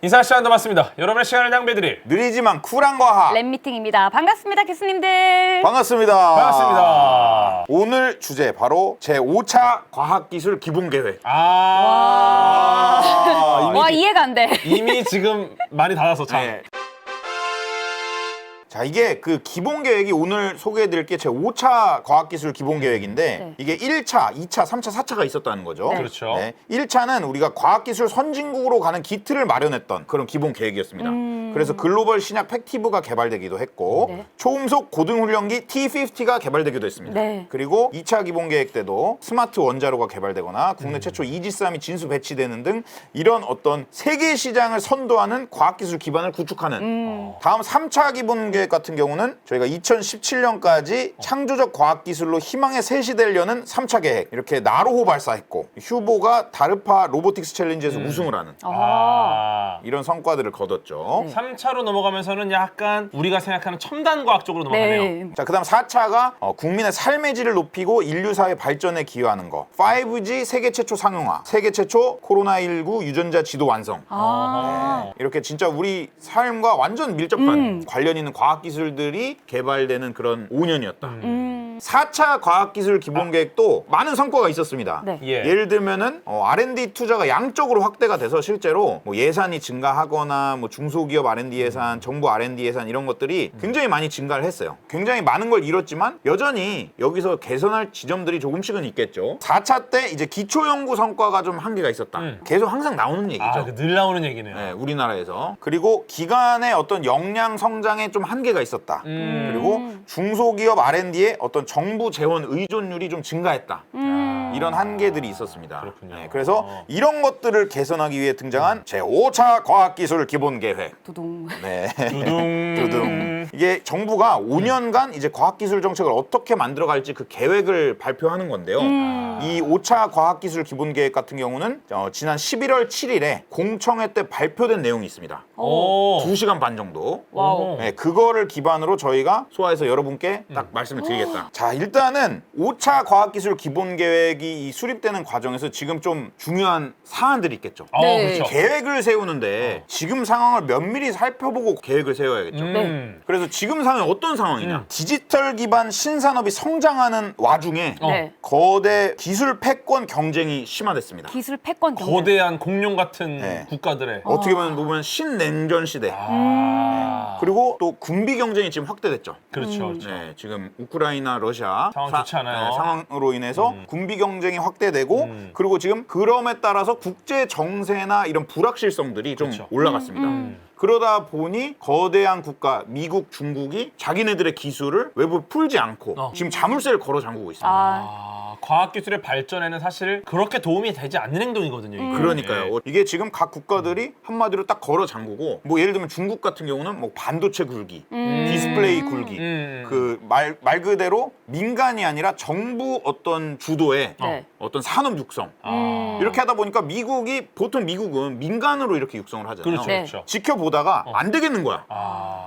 인사 시간 남았습니다. 여러분의 시간을 낭비해드릴 느리지만 쿨한 과학. 랩미팅입니다. 반갑습니다, 교수님들. 반갑습니다. 반갑습니다. 오늘 주제 바로 제5차 과학기술 기본계획. 와, 이해가 안 돼. 이미 지금 많이 닫아서 참. 네. 자, 이게 그 기본계획이 오늘 소개해드릴 게 제5차 과학기술 기본계획인데 네. 이게 1차, 2차, 3차, 4차가 있었다는 거죠. 네. 그렇죠. 1차는 우리가 과학기술 선진국으로 가는 기틀을 마련했던 그런 기본계획이었습니다. 그래서 글로벌 신약 팩티브가 개발되기도 했고 네. 초음속 고등훈련기 T-50가 개발되기도 했습니다. 네. 그리고 2차 기본계획 때도 스마트 원자로가 개발되거나 국내 최초 이지스함이 진수 배치되는 등 이런 어떤 세계 시장을 선도하는 과학기술 기반을 구축하는 다음 3차 기본계획 같은 경우는 저희가 2017년까지 창조적 과학기술로 희망의 셋이 되려는 3차 계획 이렇게 나로호 발사했고 휴보가 다르파 로보틱스 챌린지에서 우승을 하는 이런 성과들을 거뒀죠. 네. 3차로 넘어가면서는 약간 우리가 생각하는 첨단 과학 쪽으로 넘어가네요. 네. 자, 그다음 4차가 국민의 삶의 질을 높이고 인류 사회 발전에 기여하는 거. 5G 세계 최초 상용화, 세계 최초 코로나19 유전자 지도 완성. 이렇게 진짜 우리 삶과 완전 밀접한 관련 있는 과학기술들이 개발되는 그런 5년이었다. 4차 과학기술 기본계획도 많은 성과가 있었습니다. 네. 예. 예를 들면은 R&D 투자가 양적으로 확대가 돼서 실제로 뭐 예산이 증가하거나 뭐 중소기업 R&D 예산, 정부 R&D 예산 이런 것들이 굉장히 많이 증가를 했어요. 굉장히 많은 걸 이뤘지만 여전히 여기서 개선할 지점들이 조금씩은 있겠죠. 4차 때 이제 기초연구 성과가 좀 한계가 있었다. 계속 항상 나오는 얘기죠. 늘 나오는 얘기네요. 네, 우리나라에서. 그리고 기간의 어떤 역량 성장에 좀 한계가 있었다. 그리고 중소기업 R&D에 어떤 정부 재원 의존율이 좀 증가했다. 이런 한계들이 있었습니다. 그렇군요. 그래서 이런 것들을 개선하기 위해 등장한 제5차 과학기술 기본계획. 두둥. 네. 두둥. 이게 정부가 5년간 이제 과학기술 정책을 어떻게 만들어갈지 그 계획을 발표하는 건데요. 이 5차 과학기술 기본계획 같은 경우는 지난 11월 7일에 공청회 때 발표된 내용이 있습니다. 오. 2시간 반 정도. 와우. 네, 그거를 기반으로 저희가 소화해서 여러분께 딱 말씀을 드리겠다. 자, 일단은 5차 과학기술 기본계획이 이 수립되는 과정에서 지금 좀 중요한 사안들이 있겠죠. 네. 그렇죠. 계획을 세우는데 지금 상황을 면밀히 살펴보고 계획을 세워야겠죠. 그래서 지금 상황이 어떤 상황이냐. 디지털 기반 신산업이 성장하는 와중에 네. 거대 기술 패권 경쟁이 심화됐습니다. 기술 패권 경쟁. 거대한 공룡 같은 네. 국가들의 어떻게 보면 신냉전 시대. 그리고 또 군비 경쟁이 지금 확대됐죠. 그렇죠. 그렇죠. 네, 지금 우크라이나, 러시아 상황 좋지 않아요. 상황으로 인해서 군비 경쟁이 확대되고 그리고 지금 그럼에 따라서 국제 정세나 이런 불확실성들이 좀 그렇죠. 올라갔습니다. 그러다 보니 거대한 국가 미국, 중국이 자기네들의 기술을 외부에 풀지 않고 지금 자물쇠를 걸어 잠그고 있습니다. 과학기술의 발전에는 사실 그렇게 도움이 되지 않는 행동이거든요. 이게. 그러니까요. 이게 지금 각 국가들이 한마디로 딱 걸어 잠그고 뭐 예를 들면 중국 같은 경우는 뭐 반도체 굴기, 디스플레이 굴기 그 말 그대로 민간이 아니라 정부 어떤 주도의 네. 어떤 산업 육성 이렇게 하다 보니까 미국이 보통 미국은 민간으로 이렇게 육성을 하잖아요. 그렇죠. 네. 그렇죠. 지켜보다가 안 되겠는 거야.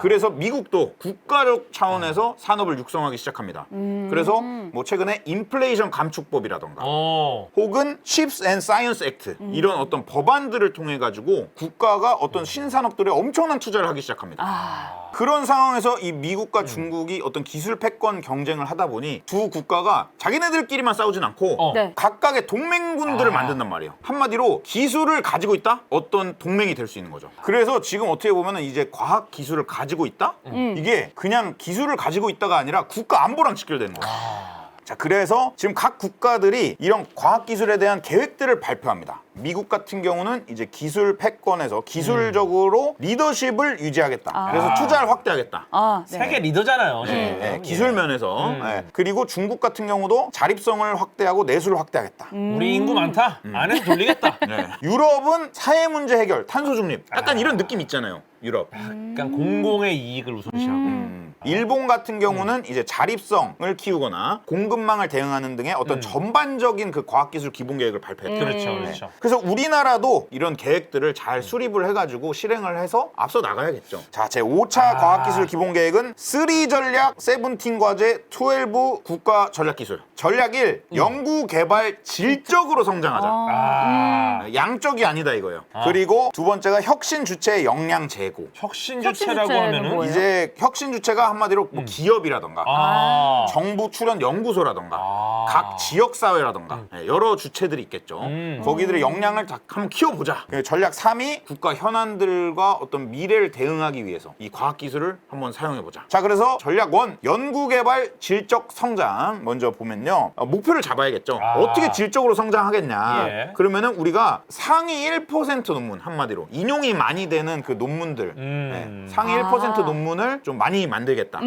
그래서 미국도 국가력 차원에서 산업을 육성하기 시작합니다. 그래서 뭐 최근에 인플레이션 감축법이라던가 혹은 Chips and Science Act 이런 어떤 법안들을 통해 가지고 국가가 어떤 신산업들에 엄청난 투자를 하기 시작합니다. 그런 상황에서 이 미국과 중국이 어떤 기술 패권 경쟁을 하다 보니 두 국가가 자기네들끼리만 싸우진 않고 네. 각각의 동맹군들을 만든단 말이에요. 한마디로 기술을 가지고 있다? 어떤 동맹이 될 수 있는 거죠. 그래서 지금 어떻게 보면 이제 과학 기술을 가지고 있다? 이게 그냥 기술을 가지고 있다가 아니라 국가 안보랑 직결되는 거예요. 자, 그래서 지금 각 국가들이 이런 과학기술에 대한 계획들을 발표합니다. 미국 같은 경우는 이제 기술 패권에서 기술적으로 리더십을 유지하겠다. 그래서 투자를 확대하겠다. 네. 세계 리더잖아요. 지금. 네, 기술 면에서. 네. 그리고 중국 같은 경우도 자립성을 확대하고 내수를 확대하겠다. 우리 인구 많다. 안에서 돌리겠다. 네. 유럽은 사회 문제 해결, 탄소 중립. 약간 이런 느낌 있잖아요. 유럽. 약간 공공의 이익을 우선시하고. 일본 같은 경우는 이제 자립성을 키우거나 공급망을 대응하는 등의 어떤 전반적인 그 과학기술 기본 계획을 발표했죠. 그렇죠, 그렇죠. 그래서 우리나라도 이런 계획들을 잘 수립을 해가지고 실행을 해서 앞서 나가야겠죠. 자, 제 5차 과학기술 기본계획은 3 전략, 17 과제, 12 국가 전략기술. 전략 1, 연구 개발 질적으로 성장하자. 양적이 아니다 이거예요. 그리고 두 번째가 혁신 주체 역량 제고. 혁신 혁신 주체라고 주체는 하면은 뭐예요? 이제 혁신 주체가 한마디로 뭐 기업이라던가 정부 출연 연구소라던가 각 지역 사회라던가 여러 주체들이 있겠죠. 거기들의 역량을 다 한번 키워보자. 전략 3이 국가 현안들과 어떤 미래를 대응하기 위해서 이 과학 기술을 한번 사용해보자. 자, 그래서 전략 1 연구개발 질적 성장 먼저 보면요, 목표를 잡아야겠죠. 어떻게 질적으로 성장하겠냐. 예. 그러면은 우리가 상위 1% 논문, 한마디로 인용이 많이 되는 그 논문들, 상위 1% 논문을 좀 많이 만들겠다.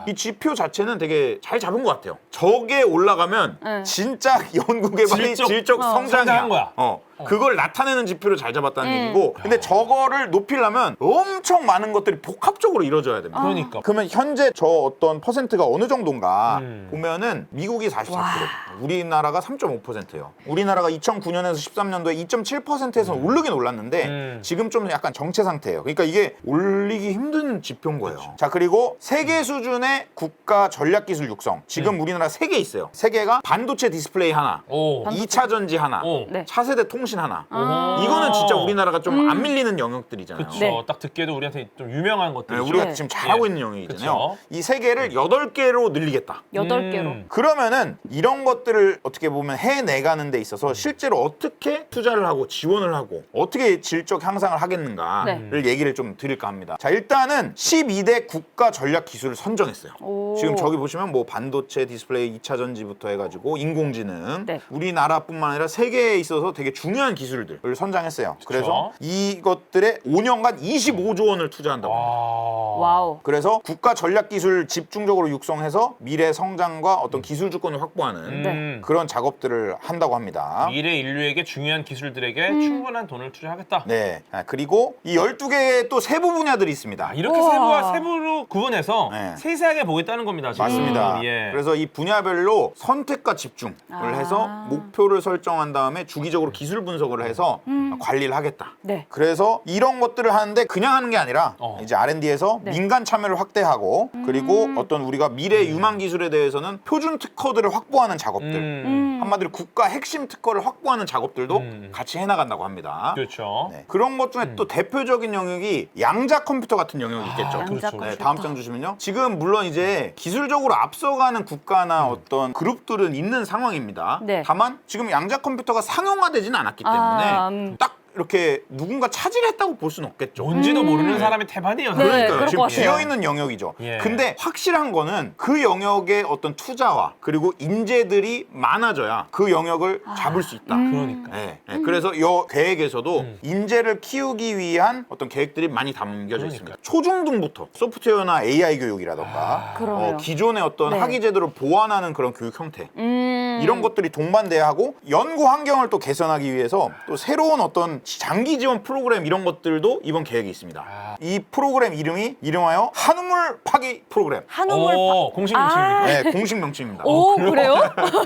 이 지표 자체는 되게 잘 잡은 것 같아요. 저게 올라가면 진짜 연구개발이 질적 성장이야. 성장한 거야. 그걸 나타내는 지표를 잘 잡았다는 얘기고, 근데 저거를 높이려면 엄청 많은 것들이 복합적으로 이루어져야 됩니다. 그러니까. 그러면 현재 저 어떤 퍼센트가 어느 정도인가 보면은 미국이 44%, 우리나라가 3.5%예요. 우리나라가 2009년에서 13년도에 2.7%에서 오르긴 올랐는데 지금 좀 약간 정체 상태예요. 그러니까 이게 올리기 힘든 지표인 거예요. 자, 그리고 세계 수준의 국가 전략기술 육성. 지금 우리나라 3개 있어요. 3개가 반도체 디스플레이 하나, 오. 2차 전지 하나, 네. 차세대 통신 하나. 이거는 진짜 우리나라가 좀 안 밀리는 영역들이잖아요. 그렇죠. 네. 딱 듣기에도 우리한테 좀 유명한 것들이죠. 우리가 네. 지금 잘하고 예. 있는 영역이잖아요. 그쵸. 이 3개를 8개로 늘리겠다. 8개로. 그러면은 이런 것들을 어떻게 보면 해내가는 데 있어서 실제로 어떻게 투자를 하고 지원을 하고 어떻게 질적 향상을 하겠는가를 얘기를 좀 드릴까 합니다. 자, 일단은 12대 국가 전략 기술을 선정했어요. 오. 지금 저기 보시면 뭐 반도체 디스플레이 2차 전지부터 해가지고 인공지능, 네. 우리나라뿐만 아니라 세계에 있어서 되게 중요한 기술들을 선정했어요. 그래서 이것들에 5년간 25조 원을 투자한다고 합니다. 와우. 그래서 국가 전략 기술 집중적으로 육성해서 미래 성장과 어떤 기술 주권을 확보하는 네. 그런 작업들을 한다고 합니다. 미래 인류에게 중요한 기술들에게 충분한 돈을 투자하겠다. 네. 그리고 이 12개의 또 세부 분야들이 있습니다. 이렇게 우와. 세부로 구분해서 네. 세세하게 보겠다는 겁니다. 지금. 맞습니다. 예. 그래서 이 분야별로 선택과 집중을 해서 목표를 설정한 다음에 주기적으로 기술 분석을 해서 관리를 하겠다. 네. 그래서 이런 것들을 하는데 그냥 하는 게 아니라 이제 R&D에서 네. 민간 참여를 확대하고 그리고 어떤 우리가 미래 유망 기술에 대해서는 표준 특허들을 확보하는 작업들, 한마디로 국가 핵심 특허를 확보하는 작업들도 같이 해나간다고 합니다. 그렇죠. 네. 그런 것 중에 또 대표적인 영역이 양자 컴퓨터 같은 영역이 있겠죠. 양자 그렇죠. 컴퓨터. 네, 다음 장 주시면요. 지금 물론 이제 기술적으로 앞서가는 국가나 어떤 그룹들은 있는 상황입니다. 네. 다만 지금 양자 컴퓨터가 상용화되지는 않았기 때문에 딱 이렇게 누군가 차지했다고 볼 수는 없겠죠. 뭔지도 모르는 사람이 태반이에요. 네. 그러니까요. 그럴 지금 것 같아요. 비어있는 영역이죠. 예. 근데 확실한 거는 그 영역의 어떤 투자와 그리고 인재들이 많아져야 그 영역을 잡을 수 있다. 그러니까. 네. 네. 그래서 이 계획에서도 인재를 키우기 위한 어떤 계획들이 많이 담겨져 있습니다. 초중등부터 소프트웨어나 AI 교육이라던가 그러네요. 기존의 어떤 네. 학위 제도를 보완하는 그런 교육 형태 이런 것들이 동반돼야 하고 연구 환경을 또 개선하기 위해서 또 새로운 어떤 장기 지원 프로그램 이런 것들도 이번 계획에 있습니다. 이 프로그램 이름이 이름하여 한우물 파기 프로그램. 한우물 오, 공식 명칭입니까? 네, 공식 명칭입니다. 오, 그래요?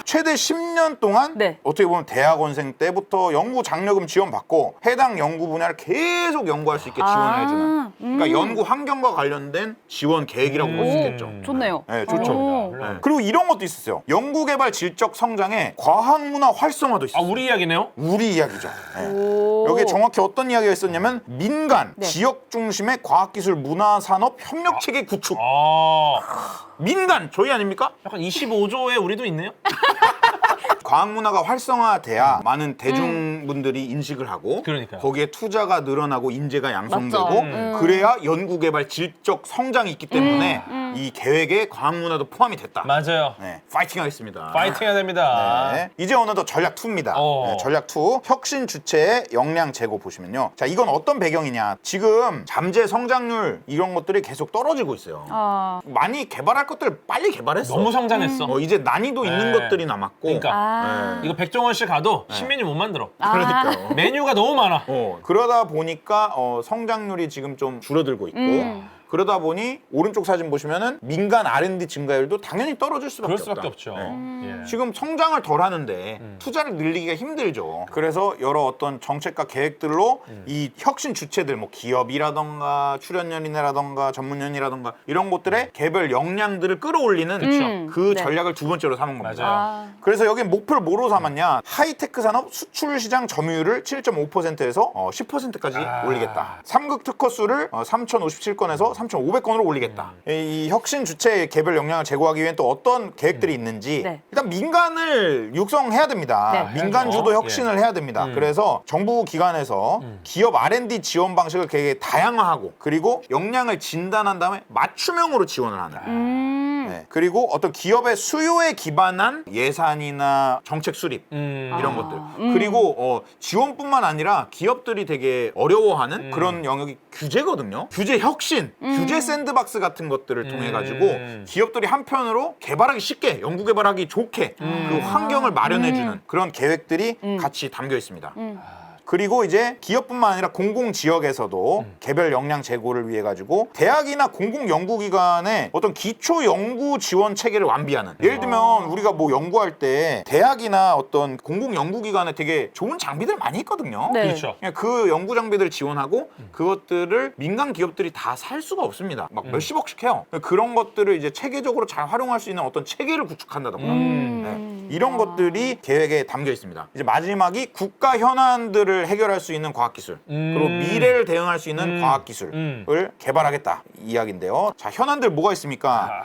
최대 10년 동안 네. 어떻게 보면 대학원생 때부터 연구 장려금 지원받고 해당 연구 분야를 계속 연구할 수 있게 지원을 해주는 그러니까 연구 환경과 관련된 지원 계획이라고 볼 수 있겠죠. 좋네요. 네, 좋죠. 오. 네. 그리고 이런 것도 있었어요. 연구개발 질적 성장에 과학문화 활성화도 아, 있었어요. 우리 이야기네요? 우리 이야기죠. 네. 오. 여기에 정확히 어떤 이야기가 있었냐면 민간, 네. 지역 중심의 과학기술 문화산업 협력체계 구축. 아, 민간, 저희 아닙니까? 약간 25조에 우리도 있네요? 과학문화가 활성화돼야 많은 대중분들이 인식을 하고 그러니까요. 거기에 투자가 늘어나고 인재가 양성되고 맞죠. 그래야 연구개발 질적 성장이 있기 때문에 이 계획에 과학문화도 포함이 됐다. 맞아요. 네, 파이팅 하겠습니다. 파이팅 해야 됩니다. 네. 이제 어느덧 전략 2입니다. 어. 전략 2 혁신 주체의 역량 제고 보시면요. 자, 이건 어떤 배경이냐? 지금 잠재 성장률 이런 것들이 계속 떨어지고 있어요. 아. 많이 개발할 것들 빨리 개발했어. 너무 성장했어. 이제 난이도 있는 네. 것들이 남았고. 그러니까. 아. 이거 백종원 씨 가도 신메뉴 못 만들어. 그러니까요. 메뉴가 너무 많아. 그러다 보니까 성장률이 지금 좀 줄어들고 있고 그러다 보니 오른쪽 사진 보시면은 민간 R&D 증가율도 당연히 떨어질 수밖에 그럴 없다. 수밖에 없죠. 예. 지금 성장을 덜 하는데 투자를 늘리기가 힘들죠. 그래서 여러 어떤 정책과 계획들로 이 혁신 주체들, 뭐 기업이라던가 출연연이라던가 전문연이라던가 이런 곳들의 개별 역량들을 끌어올리는 그 네. 전략을 두 번째로 삼은 겁니다. 맞아요. 그래서 여기 목표를 뭐로 삼았냐? 하이테크 산업 수출 시장 점유율을 7.5%에서 10%까지 올리겠다. 3극 특허 수를 3,057건에서 3,500건으로 올리겠다. 이 혁신 주체의 개별 역량을 제고하기 위해 또 어떤 계획들이 있는지 네. 일단 민간을 육성해야 됩니다. 네. 민간 주도 해야죠. 혁신을 해야 됩니다. 그래서 정부 기관에서 기업 R&D 지원 방식을 되게 다양화하고 그리고 역량을 진단한 다음에 맞춤형으로 지원을 하는. 네. 그리고 어떤 기업의 수요에 기반한 예산이나 정책 수립 이런 것들. 그리고 지원뿐만 아니라 기업들이 되게 어려워하는 그런 영역이 규제거든요. 규제 혁신, 규제 샌드박스 같은 것들을 통해 가지고 기업들이 한편으로 개발하기 쉽게, 연구 개발하기 좋게 그 환경을 마련해주는 그런 계획들이 같이 담겨 있습니다. 그리고 이제 기업뿐만 아니라 공공 지역에서도 개별 역량 제고를 위해 가지고 대학이나 공공 연구기관의 어떤 기초 연구 지원 체계를 완비하는. 예를 들면 우리가 뭐 연구할 때 대학이나 어떤 공공 연구기관에 되게 좋은 장비들 많이 있거든요. 네. 그렇죠. 그냥 그 연구 장비들을 지원하고 그것들을 민간 기업들이 다 살 수가 없습니다. 막 몇십억씩 해요. 그런 것들을 이제 체계적으로 잘 활용할 수 있는 어떤 체계를 구축한다던가 네. 이런 것들이 계획에 담겨 있습니다. 이제 마지막이 국가 현안들을 해결할 수 있는 과학기술 그리고 미래를 대응할 수 있는 과학기술을 개발하겠다 이 이야기인데요. 자, 현안들 뭐가 있습니까?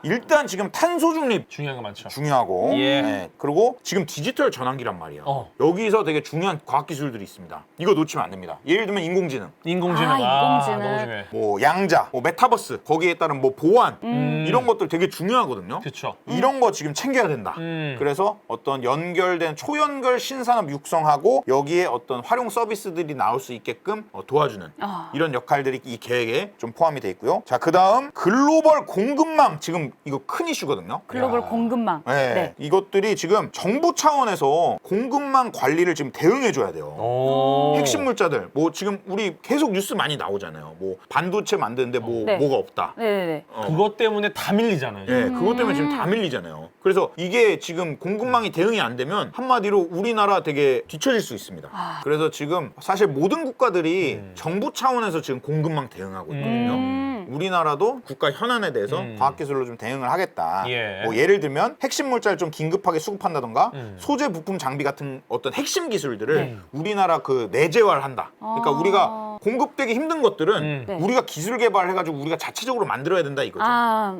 일단 지금 탄소 중립 중요한 거 많죠. 중요하고 예. 네. 그리고 지금 디지털 전환기란 말이에요. 여기서 되게 중요한 과학기술들이 있습니다. 이거 놓치면 안 됩니다. 예를 들면 인공지능, 인공지능. 인공지능. 너무 중요해. 뭐 양자, 뭐 메타버스, 거기에 따른 뭐 보안 이런 것들 되게 중요하거든요. 그렇죠. 이런 거 지금 챙겨야 된다. 그래서 어떤 연결된 초연결 신산업 육성하고 여기에 어떤 활용 서비스들이 나올 수 있게끔 도와주는 이런 역할들이 이 계획에 좀 포함이 돼 있고요. 자, 그다음 글로벌 공급망 지금 이거 큰 이슈거든요. 글로벌 공급망. 네. 네. 이것들이 지금 정부 차원에서 공급망 관리를 지금 대응해줘야 돼요. 오. 핵심 물자들 뭐 지금 우리 계속 뉴스 많이 나오잖아요. 뭐 반도체 만드는데 뭐 네. 뭐가 없다. 네네네. 그것 때문에 다 밀리잖아요. 예, 그것 때문에 지금 다 밀리잖아요. 그래서 이게 지금 공급망이 대응이 안 되면 한마디로 우리나라 되게 뒤처질 수 있습니다. 그래서 지금 사실 모든 국가들이 정부 차원에서 지금 공급망 대응하고 있거든요. 우리나라도 국가 현안에 대해서 과학기술로 좀 대응을 하겠다. 예. 뭐 예를 들면 핵심 물자를 좀 긴급하게 수급한다던가 소재 부품 장비 같은 어떤 핵심 기술들을 우리나라 그 내재화한다. 그러니까 우리가 공급되기 힘든 것들은 네. 우리가 기술 개발해가지고 우리가 자체적으로 만들어야 된다 이거죠.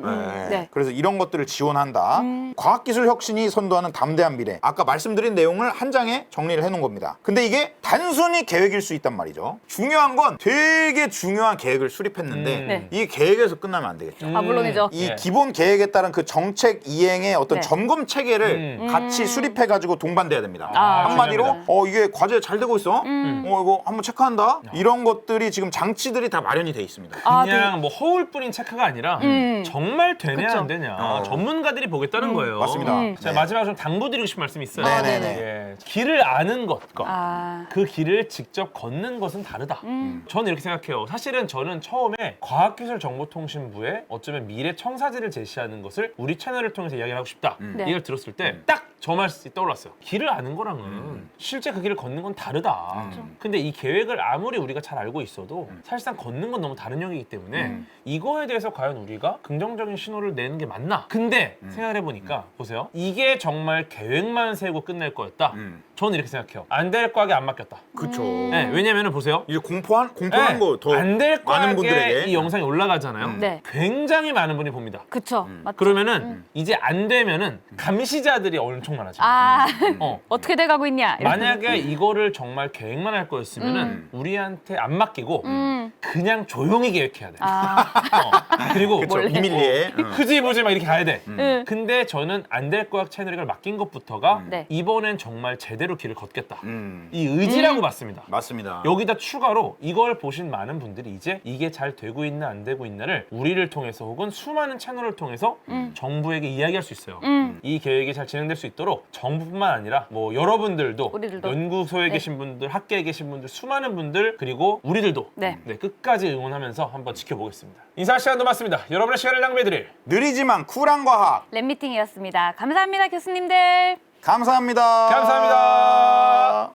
네. 네. 그래서 이런 것들을 지원한다. 과학기술 혁신이 선도하는 담대한 미래. 아까 말씀드린 내용을 한 장에 정리를 해놓은 겁니다. 근데 이게 단순히 계획일 수 있단 말이죠. 중요한 건 되게 중요한 계획을 수립했는데 네. 이 계획에서 끝나면 안 되겠죠. 물론이죠. 이 예. 기본 계획에 따른 그 정책 이행의 어떤 네. 점검 체계를 같이 수립해가지고 동반돼야 됩니다. 아, 한마디로 중요합니다. 이게 과제 잘 되고 있어? 이거 한번 체크한다? 이런 것들이 지금 장치들이 다 마련이 돼 있습니다. 그냥 뭐 허울뿐인 체크가 아니라 정말 되냐 그쵸. 안 되냐 전문가들이 보겠다는 거예요. 맞습니다. 제가 네. 마지막으로 좀 당부드리고 싶은 말씀이 있어요. 네네네. 예. 길을 아는 것과 그 길을 직접 걷는 것은 다르다. 저는 이렇게 생각해요. 사실은 저는 처음에 과학기술정보통신부의 어쩌면 미래 청사진을 제시하는 것을 우리 채널을 통해서 이야기를 하고 싶다. 네. 이걸 들었을 때 딱 저 말씀이 떠올랐어요. 길을 아는 거랑은 실제 그 길을 걷는 건 다르다. 근데 이 계획을 아무리 우리가 잘 알고 있어도 사실상 걷는 건 너무 다른 영역이기 때문에 이거에 대해서 과연 우리가 긍정적인 신호를 내는 게 맞나? 근데 생각을 해보니까 보세요. 이게 정말 계획만 세우고 끝낼 거였다. 저는 이렇게 생각해요. 안 될 과학에 안 맡겼다. 그쵸. 네, 왜냐면은 보세요. 이제 공포한 거 더 안 될 많은 과학에 분들에게 이 영상이 올라가잖아요. 네. 굉장히 많은 분이 봅니다. 그쵸. 맞죠. 그러면은 이제 안 되면은 감시자들이 엄청 많아져요. 어떻게 돼가고 있냐. 만약에 이거를 정말 계획만 할 거였으면은 우리한테 안 맡기고 그냥 조용히 계획해야 돼. 그리고 그쵸. 몰래. 비밀리에. 흐지부지 막 이렇게 가야 돼. 응. 근데 저는 안 될 거학 채널 이걸 맡긴 것부터가 네. 이번엔 정말 제대로 제대로 길을 걷겠다. 이 의지라고 봤습니다. 맞습니다. 여기다 추가로 이걸 보신 많은 분들이 이제 이게 잘 되고 있나 안 되고 있나를 우리를 통해서 혹은 수많은 채널을 통해서 정부에게 이야기할 수 있어요. 이 계획이 잘 진행될 수 있도록 정부뿐만 아니라 뭐 여러분들도 우리들도. 연구소에 네. 계신 분들, 학계에 계신 분들, 수많은 분들 그리고 우리들도 네. 끝까지 응원하면서 한번 지켜보겠습니다. 인사할 시간도 맞습니다. 여러분의 시간을 낭비해드릴 느리지만 쿨한 과학. 랩미팅이었습니다. 감사합니다, 교수님들. 감사합니다. 감사합니다.